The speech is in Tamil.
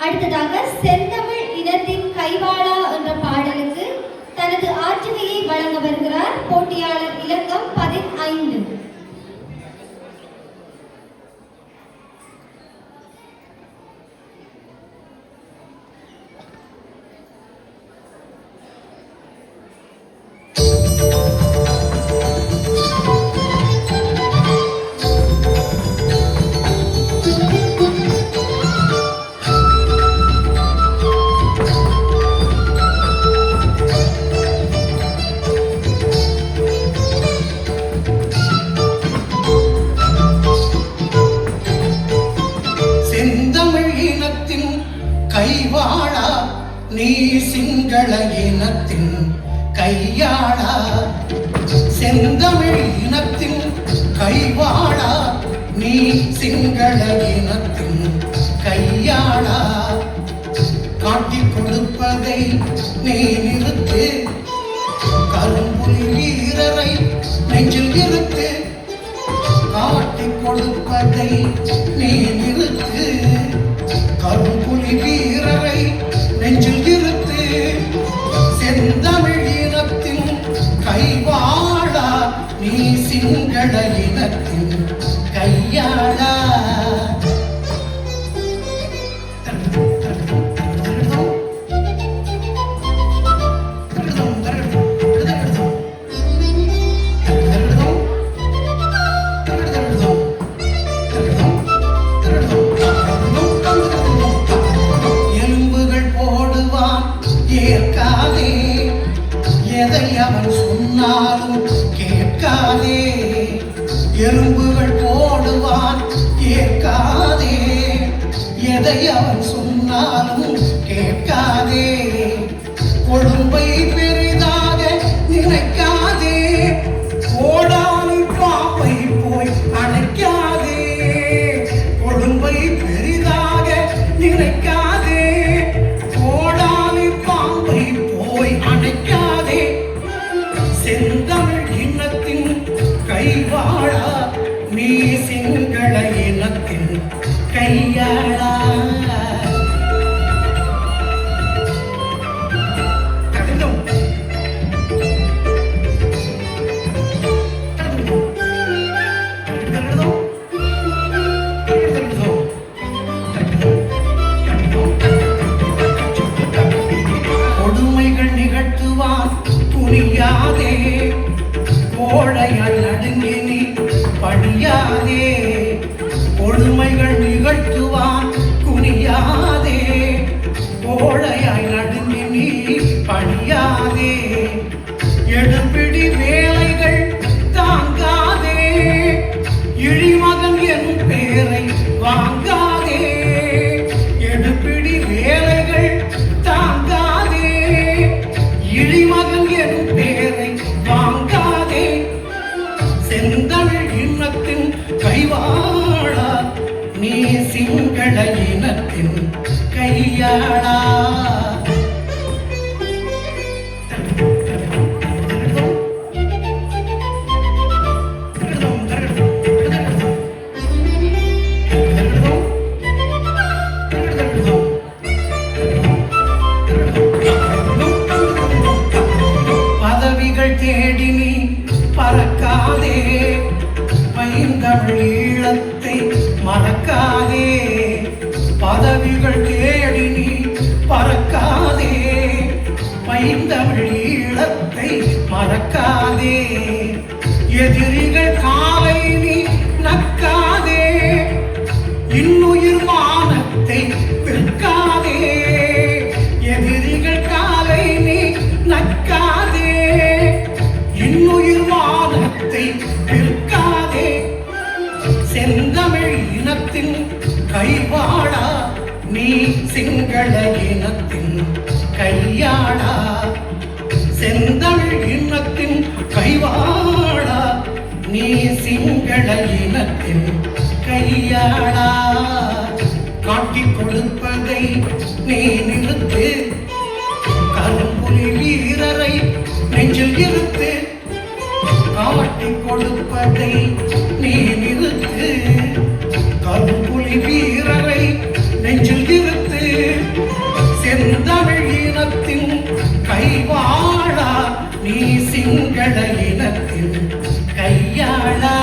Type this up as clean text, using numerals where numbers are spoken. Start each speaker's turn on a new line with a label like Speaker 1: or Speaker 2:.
Speaker 1: அடுத்ததாக செந்தமிழ் இனத்தின் கைவாளா என்ற பாடலுக்கு தனது ஆற்றுகையை வழங்க வருகிறார் போட்டியாளர் இலக்கம் 15.
Speaker 2: கைவாளா நீ சிங்கள இனத்தின் கையாளா, செந்தமிழ் இனத்தின் கைவாளா நீ சிங்கள இனத்தின் கையாளா. காட்டிக் கொடுப்பதை நீ நிறுத்து, கரும்புலி வீரரை நெஞ்சில் நிறுத்து. காட்டிக் கொடுப்பதை நீ நிறுத்து, கரும்புலி வீரரை நெஞ்சில் நிறுத்து. செந்தமிழ் இனத்தின் கைவாளா நீ சிங்கள இனத்தின் கையாளா. கேட்காதே எதை அவன் சொன்னாலும் கேட்காதே, எறும்புகள் போடுவான் கேட்காதே எதை அவன் சொன்னாலும் கேட்காதே. கொழும்பை பெரிதாக நினைக்காதே, கோடாலி பாம்பை போய் அணைக்காதே. கொழும்பை பெரிதாக நினைக்காதே, அணைக்காதே. செந்தமிழ் இனத்தின் கைவாளா நீ சிங்கள இனத்தின் கையாளா. புரியாதே கோடையால் நடுங்கி நீ படியாதே, கொடுமைகள் நிகழ்த்துவான் குனியாதே. கோடையாய் நடுங்கி நீ படியாதே, எடுப்பிடி வேலைகள் தாங்காதே. இழிமகன் என் பேரை வாங்காதே, எடுப்பிடி வேலைகள் தாங்காதே. இழிமகன் என் பேரை வாங்காதே. செந்தமிழ் இனத்தின் கைவாளா நீ சிங்கள இனத்தின் கையாளா. தேடி நீ பறக்காதே, பைந்தமிழ் ஈழத்தை மறக்காதே. பதவிகள் தேடி நீ பறக்காதே, பைந்தமிழ் ஈழத்தை மறக்காதே. எதிரிகள் காலை நீ நக்காதே, இன்னுயிர் மானத்தை விற்காதே. எதிரிகள் காலை நீ நக்காதே, இன்னுயிர் மானத்தை விற்காதே. செந்தமிழ் இனத்தின் கைவாளா நீ சிங்கள இனத்தின் கையாளா. செந்தமிழ் இனத்தின் கைவாளா நீ சிங்கள இனத்தின் கையாளா. காட்டிக் கொடுப்பதை நீ நிறுத்து, கரும்புலி வீரரை நெஞ்சில் இருத்து. காட்டிக் கொடுப்பதை நீ நிறுத்து, கரும்புலி வீரரை நெஞ்சில் இருத்து. நீ சிங்கள இனத்தின் கையாளா